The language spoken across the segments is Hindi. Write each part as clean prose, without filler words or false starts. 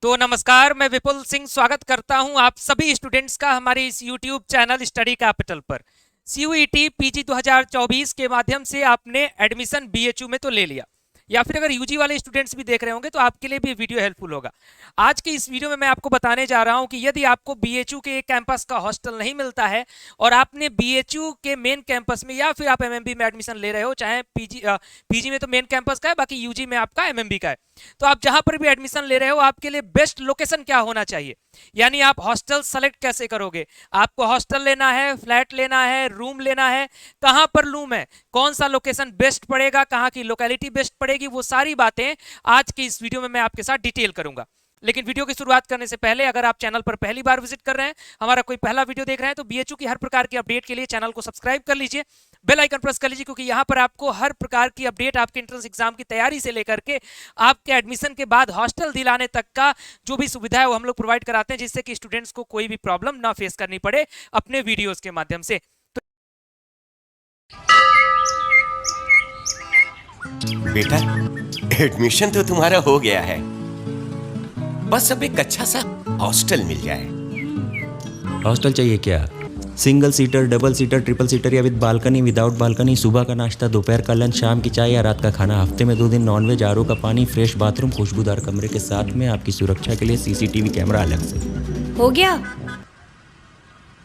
तो नमस्कार, मैं विपुल सिंह स्वागत करता हूं आप सभी स्टूडेंट्स का हमारे इस यूट्यूब चैनल स्टडी कैपिटल पर। सीयूईटी पीजी 2024 के माध्यम से आपने एडमिशन बीएचयू में तो ले लिया, या फिर अगर यूजी वाले स्टूडेंट्स भी देख रहे होंगे तो आपके लिए भी वीडियो हेल्पफुल होगा। आज के इस वीडियो में मैं आपको बताने जा रहा हूं कि यदि आपको बीएचयू के कैंपस का हॉस्टल नहीं मिलता है और आपने बीएचयू के मेन कैंपस में या फिर आप एमएमबी में एडमिशन ले रहे हो, चाहे पीजी में तो मेन कैंपस का है, बाकी यूजी में आपका एमएमबी का है, तो आप जहां पर भी एडमिशन ले रहे हो आपके लिए बेस्ट लोकेशन क्या होना चाहिए, यानी आप हॉस्टल सेलेक्ट कैसे करोगे। आपको हॉस्टल लेना है, फ्लैट लेना है, रूम लेना है, कहां पर रूम है, कौन सा लोकेशन बेस्ट पड़ेगा, कहां की लोकेलिटी बेस्ट पड़ेगी, वो सारी बातें आज की इस वीडियो में मैं आपके साथ डिटेल करूंगा। लेकिन वीडियो की शुरुआत करने से पहले अगर आप चैनल पर पहली बार विजिट कर रहे हैं, हमारा कोई पहला वीडियो देख रहे हैं, तो बीएचयू की हर प्रकार की अपडेट के लिए चैनल को सब्सक्राइब कर लीजिए, बेल आइकन प्रेस कर लीजिए, क्योंकि यहां पर आपको हर प्रकार की अपडेट आपके एंट्रेंस एग्जाम की तैयारी से लेकर के आपके एडमिशन के बाद हॉस्टल दिलाने तक का जो भी सुविधा है वो हम लोग प्रोवाइड कराते हैं, जिससे कि स्टूडेंट्स को कोई भी प्रॉब्लम ना फेस करनी पड़े अपने वीडियोस के माध्यम से। बेटा, एडमिशन तो तुम्हारा हो गया है, बस अब एक अच्छा सा हॉस्टल मिल जाए। हॉस्टल चाहिए क्या? Single seater, double seater, triple seater या विद बालकनी, विदाउट बालकनी, सुबह का नाश्ता, दोपहर का लंच, शाम की चाय या रात का खाना, हफ्ते में 2 दिन नॉनवेज, आरओ का पानी, फ्रेश बाथरूम, खुशबूदार कमरे के साथ में आपकी सुरक्षा के लिए सीसीटीवी कैमरा अलग से। हो गया?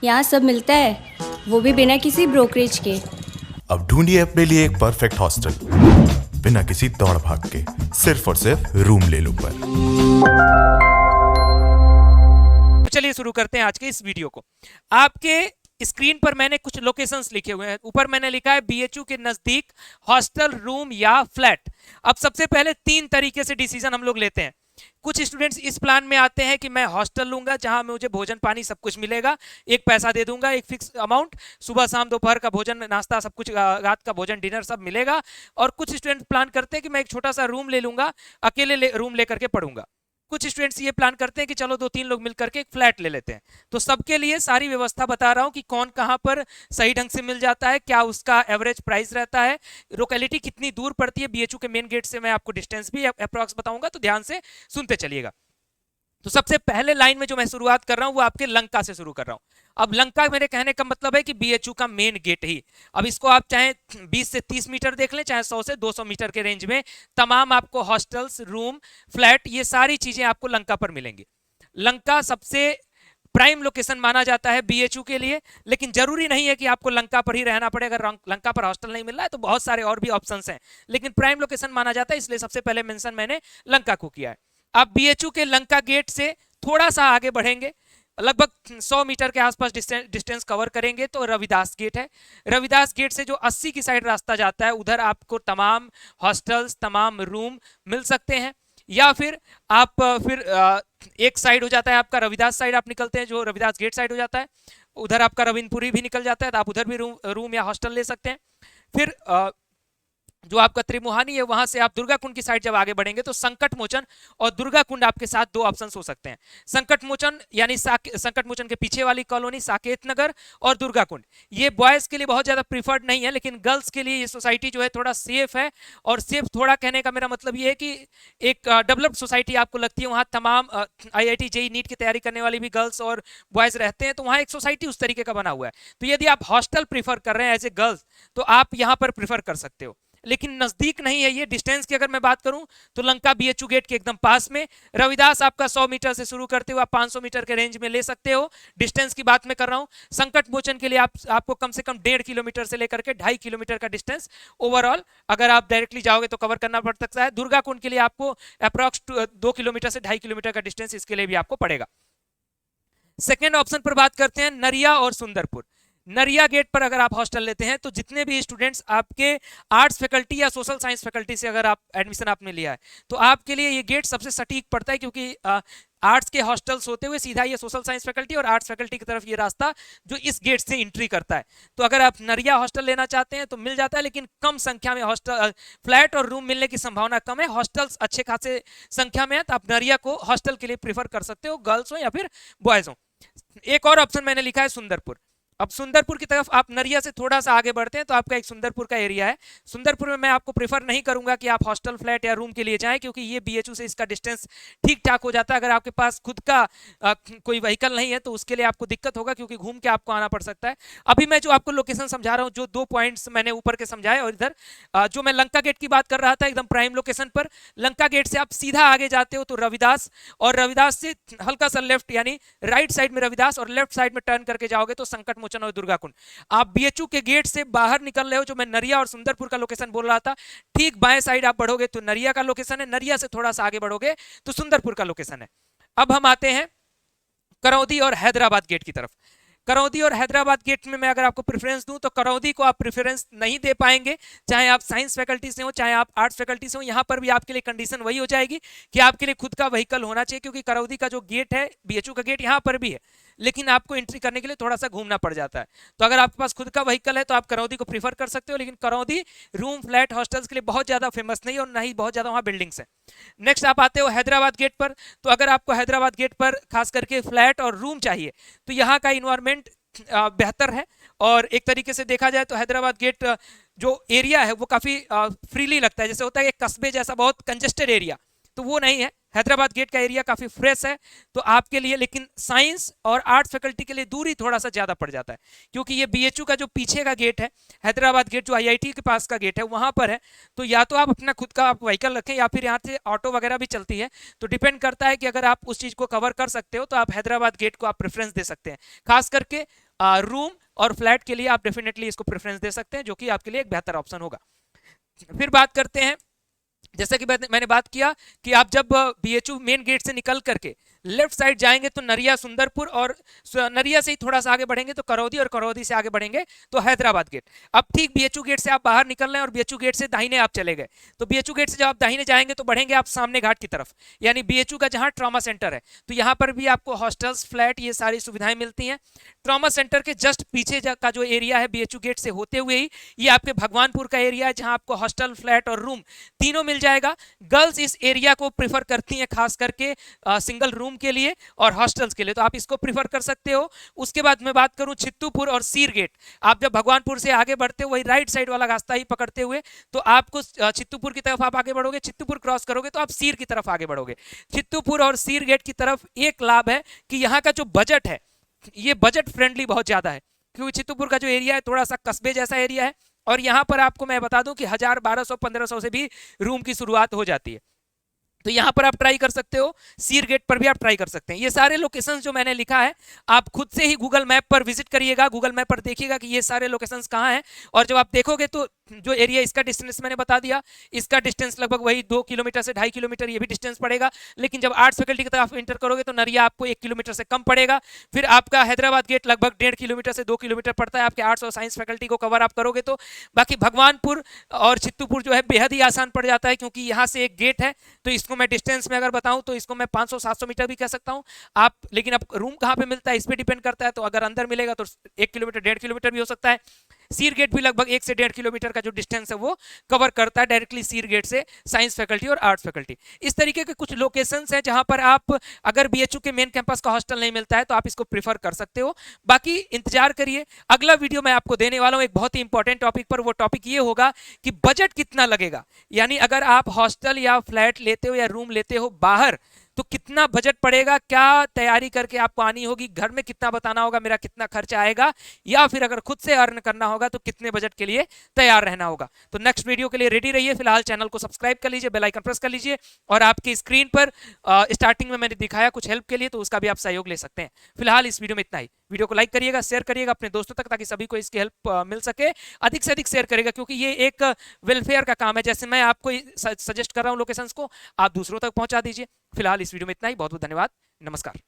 यहाँ सब मिलता है, वो भी बिना किसी ब्रोकरेज के। अब ढूंढिए अपने लिए एक परफेक्ट हॉस्टल, बिना किसी दौड़ भाग के, सिर्फ और सिर्फ रूम ले लो पर। चलिए शुरू करते हैं आज के इस वीडियो को। आपके स्क्रीन पर मैंने कुछ लोकेशंस लिखे हुए हैं, ऊपर मैंने लिखा है बीएचयू के नजदीक हॉस्टल, रूम या फ्लैट। अब सबसे पहले 3 तरीके से डिसीजन हम लोग लेते हैं। कुछ स्टूडेंट्स इस प्लान में आते हैं कि मैं हॉस्टल लूंगा जहां मुझे भोजन पानी सब कुछ मिलेगा, एक पैसा दे दूंगा, एक फिक्स अमाउंट, सुबह शाम दोपहर का भोजन नाश्ता सब कुछ, रात का भोजन डिनर सब मिलेगा। और कुछ स्टूडेंट प्लान करते हैं कि मैं एक छोटा सा रूम ले लूंगा, अकेले रूम लेकर के पढ़ूंगा। कुछ स्टूडेंट्स ये प्लान करते हैं कि चलो 2-3 लोग मिलकर के एक फ्लैट ले लेते हैं। तो सबके लिए सारी व्यवस्था बता रहा हूं कि कौन कहां पर सही ढंग से मिल जाता है, क्या उसका एवरेज प्राइस रहता है, लोकेलिटी कितनी दूर पड़ती है बीएचयू के मेन गेट से, मैं आपको डिस्टेंस भी अप्रॉक्स बताऊंगा, तो ध्यान से सुनते चलिएगा। तो सबसे पहले लाइन में जो मैं शुरुआत कर रहा हूं वो आपके लंका से शुरू कर रहा हूं। अब लंका मेरे कहने का मतलब है कि बीएचयू का मेन गेट ही। अब इसको आप चाहे 20 से 30 मीटर देख लें, चाहे 100 से 200 मीटर के रेंज में तमाम आपको हॉस्टल्स, रूम, फ्लैट, ये सारी चीजें आपको लंका पर मिलेंगी। लंका सबसे प्राइम लोकेशन माना जाता है बीएचयू के लिए, लेकिन जरूरी नहीं है कि आपको लंका पर ही रहना पड़े। अगर लंका पर हॉस्टल नहीं मिल रहा है तो बहुत सारे और भी ऑप्शंस हैं, लेकिन प्राइम लोकेशन माना जाता है, इसलिए सबसे पहले मेंशन मैंने लंका को किया है। आप बीएचयू के लंका गेट से थोड़ा सा आगे बढ़ेंगे, लगभग 100 मीटर के आसपास डिस्टेंस कवर करेंगे तो रविदास गेट है। रविदास गेट से जो 80 की साइड रास्ता जाता है, उधर आपको तमाम हॉस्टल्स, तमाम रूम मिल सकते हैं। या फिर आप एक साइड हो जाता है आपका रविदास साइड, आप निकलते हैं जो रविदास गेट साइड हो जाता है, उधर आपका रविंदपुरी भी निकल जाता है, तो आप उधर भी रूम या हॉस्टल ले सकते हैं। फिर जो आपका त्रिमुहानी है वहां से आप दुर्गा कुंड की साइड जब आगे बढ़ेंगे तो संकट मोचन और दुर्गा कुंड आपके साथ 2 ऑप्शंस हो सकते हैं। संकट मोचन यानी संकट मोचन के पीछे वाली कॉलोनी साकेत नगर और दुर्गा कुंड, ये बॉयज के लिए बहुत ज्यादा प्रीफर्ड नहीं है, लेकिन गर्ल्स के लिए ये सोसाइटी जो है थोड़ा सेफ है। और सेफ थोड़ा कहने का मेरा मतलब ये है कि एक डेवलप्ड सोसाइटी आपको लगती है, वहां तमाम आईआईटी जेईई नीट की तैयारी करने वाली भी गर्ल्स और बॉयज रहते हैं, तो वहां एक सोसाइटी उस तरीके का बना हुआ है। तो यदि आप हॉस्टल प्रीफर कर रहे हैं एज ए गर्ल्स तो आप यहां पर प्रीफर कर सकते हो, लेकिन नजदीक नहीं है ये। डिस्टेंस की अगर मैं बात करूं तो लंका बीएचयू गेट के एकदम पास में, रविदास आपका 100 मीटर से शुरू करते हुए आप 500 मीटर के रेंज में ले सकते हो। डिस्टेंस की बात मैं कर रहा हूं। संकट मोचन के लिए आपको कम से कम 1.5 किलोमीटर से लेकर के 2.5 किलोमीटर का डिस्टेंस ओवरऑल अगर आप डायरेक्टली जाओगे तो कवर करना पड़ सकता है। दुर्गा कुंड के लिए आपको अप्रॉक्स 2 किलोमीटर से 2.5 किलोमीटर का डिस्टेंस इसके लिए भी आपको पड़ेगा। सेकेंड ऑप्शन पर बात करते हैं नरिया और सुंदरपुर। नरिया गेट पर अगर आप हॉस्टल लेते हैं तो जितने भी स्टूडेंट्स आपके आर्ट्स फैकल्टी या सोशल साइंस फैकल्टी से अगर आप एडमिशन आपने लिया है तो आपके लिए ये गेट सबसे सटीक पड़ता है, क्योंकि आर्ट्स के हॉस्टल्स होते हुए सीधा ये सोशल साइंस फैकल्टी और आर्ट्स फैकल्टी की तरफ ये रास्ता जो इस गेट से एंट्री करता है। तो अगर आप नरिया हॉस्टल लेना चाहते हैं तो मिल जाता है, लेकिन कम संख्या में हॉस्टल, फ्लैट और रूम मिलने की संभावना कम है। हॉस्टल्स अच्छे खासे संख्या में है, तो आप नरिया को हॉस्टल के लिए प्रीफर कर सकते हो, गर्ल्स हो या फिर बॉयज हो। एक और ऑप्शन मैंने लिखा है सुंदरपुर। अब सुंदरपुर की तरफ आप नरिया से थोड़ा सा आगे बढ़ते हैं तो आपका एक सुंदरपुर का एरिया है। सुंदरपुर में मैं आपको प्रेफर नहीं करूंगा कि आप हॉस्टल, फ्लैट या रूम के लिए जाएं, क्योंकि ये बीएचयू से इसका डिस्टेंस ठीक ठाक हो जाता है। अगर आपके पास खुद का कोई व्हीकल नहीं है तो उसके लिए आपको दिक्कत होगा, क्योंकि घूम के आपको आना पड़ सकता है। अभी मैं जो आपको लोकेशन समझा रहा हूँ, जो 2 पॉइंट्स मैंने ऊपर के समझाए, और इधर जो मैं लंका गेट की बात कर रहा था एकदम प्राइम लोकेशन पर, लंका गेट से आप सीधा आगे जाते हो तो रविदास, और रविदास से हल्का सा लेफ्ट यानी राइट साइड में रविदास और लेफ्ट साइड में टर्न करके जाओगे तो संकट मोचन और दुर्गा कुंड। आप बीएचयू के गेट से बाहर निकल रहे हो, जो मैं नरिया और सुंदरपुर का लोकेशन बोल रहा था, ठीक बाएं साइड आप बढ़ोगे तो नरिया का लोकेशन है, नरिया से थोड़ा सा आगे बढ़ोगे तो सुंदरपुर का लोकेशन है। अब हम आते हैं करौदी और हैदराबाद गेट की तरफ। करौदी और हैदराबाद गेट में मैं अगर आपको प्रेफरेंस दूं तो करौदी को आप प्रेफरेंस नहीं दे पाएंगे, चाहे आप साइंस फैकल्टी से हो चाहे आप आर्ट्स फैकल्टी से हो। यहां पर भी आपके लिए कंडीशन वही हो जाएगी कि आपके लिए खुद का व्हीकल होना चाहिए, क्योंकि करौदी का जो गेट है, बीएचयू का गेट यहां पर भी है, लेकिन आपको एंट्री करने के लिए थोड़ा सा घूमना पड़ जाता है। तो अगर आपके पास खुद का व्हीकल है तो आप करौदी को प्रीफर कर सकते हो, लेकिन करौदी रूम, फ्लैट, हॉस्टल्स के लिए बहुत ज्यादा फेमस नहीं है और ना ही बहुत ज्यादा वहां बिल्डिंग्स है। नेक्स्ट आप आते हो हैदराबाद गेट पर। तो अगर आपको हैदराबाद गेट पर खास करके फ्लैट और रूम चाहिए तो यहाँ का इन्वायरमेंट बेहतर है, और एक तरीके से देखा जाए तो हैदराबाद गेट जो एरिया है वो काफी फ्रीली लगता है, जैसे होता है एक कस्बे जैसा बहुत कंजेस्टेड एरिया, तो वो नहीं है। हैदराबाद गेट का एरिया काफी फ्रेश है तो आपके लिए, लेकिन साइंस और आर्ट्स फैकल्टी के लिए दूरी थोड़ा सा ज्यादा पड़ जाता है, क्योंकि ये बीएचयू का जो पीछे का गेट है, हैदराबाद गेट जो आईआईटी के पास का गेट है वहां पर है। तो या तो आप अपना खुद का आप व्हीकल रखें या फिर यहाँ से ऑटो वगैरह भी चलती है, तो डिपेंड करता है कि अगर आप उस चीज को कवर कर सकते हो तो आप हैदराबाद गेट को आप प्रेफरेंस दे सकते हैं। खास करके रूम और फ्लैट के लिए आप डेफिनेटली इसको प्रेफरेंस दे सकते हैं, जो कि आपके लिए एक बेहतर ऑप्शन होगा। फिर बात करते हैं, जैसा कि मैंने बात किया कि आप जब बीएचयू मेन गेट से निकल करके लेफ्ट साइड जाएंगे तो नरिया, सुंदरपुर, और नरिया से ही थोड़ा सा आगे बढ़ेंगे तो करौदी, और करौदी से आगे बढ़ेंगे तो हैदराबाद गेट। अब ठीक बीएचयू गेट से आप बाहर निकल रहे हैं और बीएचयू गेट से दाहिने आप चले गए, तो बीएचयू गेट से जब आप दाहिने जाएंगे तो बढ़ेंगे आप सामने घाट की तरफ, यानी बीएचयू का जहां ट्रॉमा सेंटर है, तो यहाँ पर भी आपको हॉस्टल्स, फ्लैट, ये सारी सुविधाएं मिलती हैं। ट्रॉमा सेंटर के जस्ट पीछे का जो एरिया है बीएचयू गेट से होते हुए ही, ये आपके भगवानपुर का एरिया है, जहां आपको हॉस्टल, फ्लैट और रूम तीनों मिल जाएगा। गर्ल्स इस एरिया को प्रिफर करती हैं खास करके सिंगल रूम के लिए और हॉस्टल्स के लिए, तो आप इसको प्रिफर कर सकते हो। उसके बाद मैं बात करूं चित्तूपुर और सीर गेट। आप जब भगवानपुर से आगे बढ़ते हो वही राइट साइड वाला रास्ता ही पकड़ते हुए तो आपको चित्तूपुर की तरफ आप आगे बढ़ोगे, चित्तूपुर क्रॉस करोगे तो आप सीर की तरफ आगे बढ़ोगे। चित्तूपुर और सीर गेट की तरफ एक लाभ है कि यहाँ का जो बजट है ये बजट फ्रेंडली बहुत ज्यादा है, क्योंकि चित्तूपुर का जो एरिया है थोड़ा सा कस्बे जैसा एरिया है, और यहाँ पर आपको मैं बता दूं कि 1000, 1200, 1500 से भी रूम की शुरुआत हो जाती है। तो यहाँ पर आप ट्राई कर सकते हो, सीर गेट पर भी आप ट्राई कर सकते हैं। ये सारे लोकेशंस जो मैंने लिखा है आप खुद से ही गूगल मैप पर विजिट करिएगा, गूगल मैप पर देखिएगा कि ये सारे लोकेशंस कहाँ हैं, और जब आप देखोगे तो जो एरिया इसका डिस्टेंस मैंने बता दिया, इसका डिस्टेंस लगभग वही 2 किलोमीटर से 2.5 किलोमीटर ये भी डिस्टेंस पड़ेगा। लेकिन जब आर्ट्स फैकल्टी की तरफ एंटर करोगे तो नरिया आपको 1 किलोमीटर से कम पड़ेगा। फिर आपका हैदराबाद गेट लगभग 1.5 किलोमीटर से 2 किलोमीटर पड़ता है आपके आर्ट्स और साइंस फैकल्टी को कवर आप करोगे तो। बाकी भगवानपुर और चित्तूपुर जो है बेहद ही आसान पड़ जाता है, क्योंकि यहाँ से एक गेट है, तो इसको मैं डिस्टेंस में अगर बताऊं तो इसको मैं 500-700 मीटर भी कह सकता हूं आप। लेकिन अब रूम कहाँ पे मिलता है इस पे डिपेंड करता है, तो अगर अंदर मिलेगा तो 1 किलोमीटर, 1.5 किलोमीटर भी हो सकता है। सीर गेट भी लगभग 1 से 1.5 किलोमीटर का जो डिस्टेंस है वो कवर करता है डायरेक्टली सीर गेट से साइंस फैकल्टी और आर्ट्स फैकल्टी। इस तरीके के कुछ लोकेशंस हैं जहां पर आप, अगर बीएचयू के मेन कैंपस का हॉस्टल नहीं मिलता है तो आप इसको प्रीफर कर सकते हो। बाकी इंतजार करिए, अगला वीडियो मैं आपको देने वाला हूं एक बहुत ही इंपॉर्टेंट टॉपिक पर। वो टॉपिक ये होगा कि बजट कितना लगेगा, यानी अगर आप हॉस्टल या फ्लैट लेते हो या रूम लेते हो बाहर तो कितना बजट पड़ेगा, क्या तैयारी करके आपको आनी होगी, घर में कितना बताना होगा मेरा कितना खर्चा आएगा, या फिर अगर खुद से अर्न करना होगा तो कितने बजट के लिए तैयार रहना होगा। तो नेक्स्ट वीडियो के लिए रेडी रहिए। फिलहाल चैनल को सब्सक्राइब कर लीजिए, बेल आइकन प्रेस कर लीजिए, और आपकी स्क्रीन पर स्टार्टिंग में मैंने दिखाया कुछ हेल्प के लिए, तो उसका भी आप सहयोग ले सकते हैं। फिलहाल इस वीडियो में इतना ही। वीडियो को लाइक करिएगा, शेयर करिएगा अपने दोस्तों तक, ताकि सभी को इसकी हेल्प मिल सके। अधिक से अधिक शेयर करेगा, क्योंकि ये एक वेलफेयर का काम है। जैसे मैं आपको सजेस्ट कर रहा हूँ लोकेशंस को, आप दूसरों तक पहुंचा दीजिए। फिलहाल इस वीडियो में इतना ही। बहुत बहुत धन्यवाद। नमस्कार।